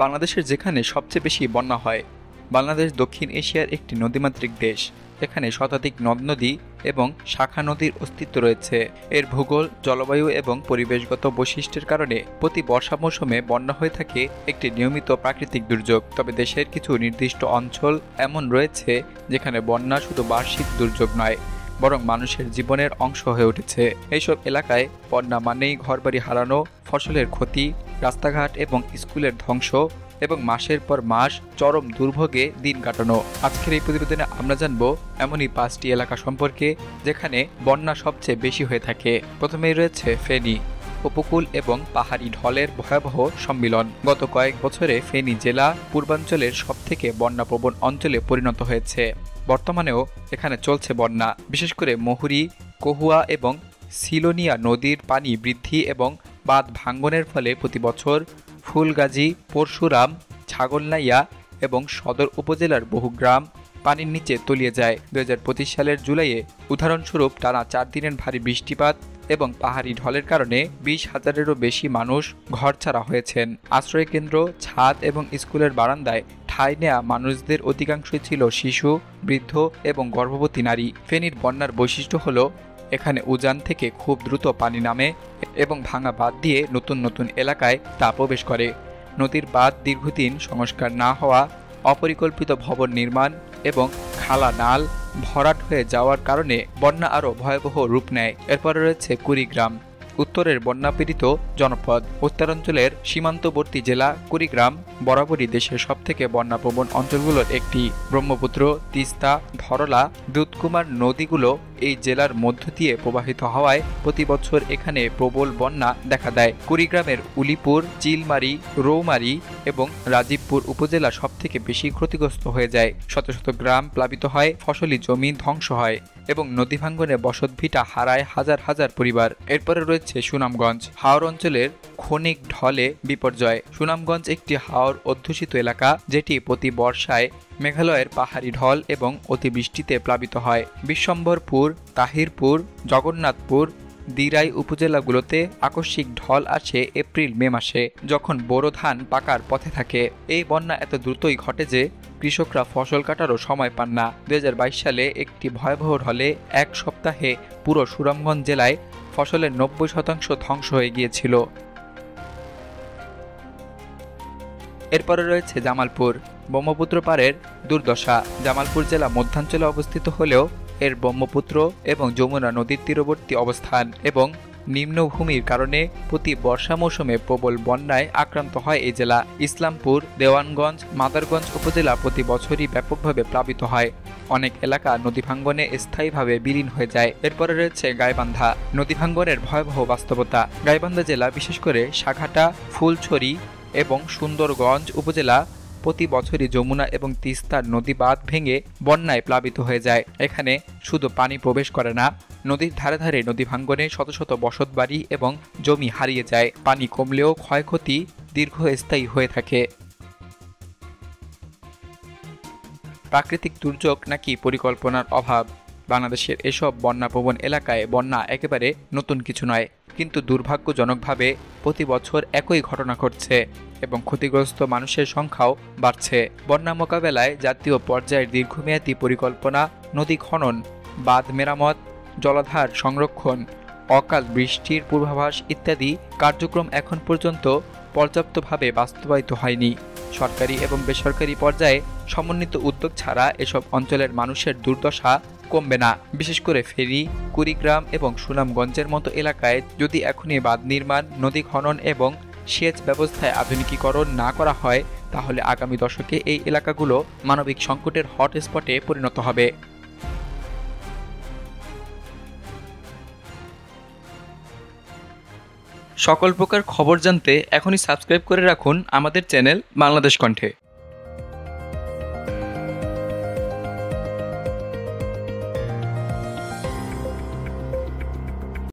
বাংলাদেশের যেখানে সবচেয়ে বেশি বন্যা হয়। বাংলাদেশ দক্ষিণ এশিয়ার একটি নদীমাতৃক দেশ। এখানে শতাধিক নদ নদী এবং শাখা নদীর অস্তিত্ব রয়েছে। এর ভূগোল, জলবায়ু এবং পরিবেশগত বৈশিষ্ট্যের কারণে প্রতি বর্ষা মৌসুমে বন্যা হয়ে থাকে একটি নিয়মিত প্রাকৃতিক দুর্যোগ। তবে দেশের কিছু নির্দিষ্ট অঞ্চল এমন রয়েছে যেখানে বন্যা শুধু বার্ষিক দুর্যোগ নয়, বরং মানুষের জীবনের অংশ হয়ে উঠেছে। এইসব এলাকায় বন্যা মানেই ঘরবাড়ি হারানো, ফসলের ক্ষতি, রাস্তাঘাট এবং স্কুলের ধ্বংস এবং মাসের পর মাস চরম দুর্ভোগে দিন কাটানো। আজকের এই প্রতিবেদনে আমরা জানব এমনই 5টি এলাকা সম্পর্কে যেখানে বন্যা সবচেয়ে বেশি হয়ে থাকে। প্রথমেই রয়েছে ফেনী। উপকূল এবং পাহাড়ি ঢলের ভয়াবহ সম্মিলন। গত কয়েক বছরে ফেনী জেলা পূর্বাঞ্চলের সবথেকে বন্যাপ্রবণ অঞ্চলে পরিণত হয়েছে। বর্তমানেও এখানে চলছে বন্যা। বিশেষ করে মহুরী, কহুয়া এবং সিলোনিয়া নদীর পানি বৃদ্ধি এবং বাঁধ ভাঙ্গনের ফলে প্রতি বছর ফুলগাজী, পরশুরাম, ছাগলনাইয়া এবং সদর উপজেলার বহু গ্রাম পানির নিচে তলিয়ে যায়। 2025 সালের জুলাইয়ে উদাহরণস্বরূপ টানা 4 দিনের ভারী বৃষ্টিপাত এবং পাহাড়ি ঢলের কারণে 20,000-এরও বেশি মানুষ ঘরছাড়া হয়েছেন। আশ্রয়কেন্দ্র, ছাদ এবং স্কুলের বারান্দায় ঠাঁই নেয়া মানুষদের অধিকাংশই ছিল শিশু, বৃদ্ধ এবং গর্ভবতী নারী। ফেনীর বন্যার বৈশিষ্ট্য হল এখানে উজান থেকে খুব দ্রুত পানি নামে এবং ভাঙা বাঁধ দিয়ে নতুন নতুন এলাকায় তা প্রবেশ করে। নদীর বাঁধ দীর্ঘদিন সংস্কার না হওয়া, অপরিকল্পিত ভবন নির্মাণ এবং খালা নাল ভরাট হয়ে যাওয়ার কারণে বন্যা আরও ভয়াবহ রূপ নেয়। এরপরে রয়েছে কুড়িগ্রাম, উত্তরের বন্যাপীড়িত জনপদ। উত্তরাঞ্চলের সীমান্তবর্তী জেলা কুড়িগ্রাম বরাবরই দেশের সবথেকে বন্যাপ্রবণ অঞ্চলগুলোর একটি। ব্রহ্মপুত্র, তিস্তা, ধরলা, দুধকুমার নদীগুলো এই জেলার মধ্য দিয়ে প্রবাহিত হওয়ায় প্রতি বছর এখানে প্রবল বন্যা দেখা দেয়। কুড়িগ্রামের উলিপুর, চিলমারি, রৌমারি এবং রাজীবপুর উপজেলা সবথেকে বেশি ক্ষতিগ্রস্ত হয়ে যায়। শত শত গ্রাম প্লাবিত হয়, ফসলি জমি ধ্বংস হয় এবং নদী ভাঙ্গনে বসতভিটা হারায় হাজার হাজার পরিবার। এরপরে রয়েছে সুনামগঞ্জ, হাওর অঞ্চলের ক্ষণিক ঢলে বিপর্যয়। সুনামগঞ্জ একটি হাওর অধ্যুষিত এলাকা যেটি প্রতি বর্ষায় মেঘালয়ের পাহাড়ি ঢল এবং অতিবৃষ্টিতে প্লাবিত হয়। বিশ্বম্ভরপুর, তাহিরপুর, জগন্নাথপুর, দিরাই উপজেলাগুলোতে আকস্মিক ঢল আসে এপ্রিল-মে মাসে, যখন বোরো ধান পাকার পথে থাকে। এই বন্যা এত দ্রুতই ঘটে যে কৃষকরা ফসল কাটারও সময় পান না। 2022 সালে একটি ভয়াবহ ঢলে এক সপ্তাহে পুরো সুনামগঞ্জ জেলায় ফসলের 90% ধ্বংস হয়ে গিয়েছিল। এরপরে রয়েছে জামালপুর, ব্রহ্মপুত্র পাড়ের দুর্দশা। জামালপুর জেলা মধ্যাঞ্চলে অবস্থিত হলেও এর ব্রহ্মপুত্র এবং যমুনা নদীর তীরবর্তী অবস্থান এবং নিম্নভূমির কারণে প্রতি বর্ষা মৌসুমে প্রবল বন্যায় আক্রান্ত হয় এই জেলা। ইসলামপুর, দেওয়ানগঞ্জ, মাদারগঞ্জ উপজেলা প্রতি বছরই ব্যাপকভাবে প্লাবিত হয়। অনেক এলাকা নদী ভাঙ্গনে স্থায়ীভাবে বিলীন হয়ে যায়। এরপরে রয়েছে গাইবান্ধা, নদী ভাঙ্গনের ভয়াবহ বাস্তবতা। গাইবান্ধা জেলা, বিশেষ করে সাঘাটা, ফুলছড়ি এবং সুন্দরগঞ্জ উপজেলা প্রতি বছরই যমুনা এবং তিস্তার নদী বাঁধ ভেঙে বন্যায় প্লাবিত হয়ে যায়। এখানে শুধু পানি প্রবেশ করে না, নদীর ধারে ধারে নদী ভাঙ্গনে শত শত বসতবাড়ি এবং জমি হারিয়ে যায়। পানি কমলেও ক্ষয়ক্ষতি দীর্ঘস্থায়ী হয়ে থাকে। প্রাকৃতিক দুর্যোগ নাকি পরিকল্পনার অভাব? বাংলাদেশের এসব বন্যাপ্রবণ এলাকায় বন্যা একেবারে নতুন কিছু নয়, কিন্তু দুর্ভাগ্যজনকভাবে প্রতি বছর একই ঘটনা ঘটছে এবং ক্ষতিগ্রস্ত মানুষের সংখ্যাও বাড়ছে। বন্যা মোকাবেলায় জাতীয় পর্যায়ের দীর্ঘমেয়াদী পরিকল্পনা, নদী খনন, বাঁধ মেরামত, জলাধার সংরক্ষণ, অকাল বৃষ্টির পূর্বাভাস ইত্যাদি কার্যক্রম এখন পর্যন্ত পর্যাপ্তভাবে বাস্তবায়িত হয়নি। সরকারি এবং বেসরকারি পর্যায়ে সমন্বিত উদ্যোগ ছাড়া এসব অঞ্চলের মানুষের দুর্দশা কমবে না। বিশেষ করে ফেনী, কুড়িগ্রাম এবং সুনামগঞ্জের মতো এলাকায় যদি এখনই বাঁধ নির্মাণ, নদী খনন এবং সেচ ব্যবস্থায় আধুনিকীকরণ না করা হয়, তাহলে আগামী দশকে এই এলাকাগুলো মানবিক সংকটের হটস্পটে পরিণত হবে। সকল প্রকার খবর জানতে এখনই সাবস্ক্রাইব করে রাখুন আমাদের চ্যানেল বাংলাদেশ কণ্ঠে।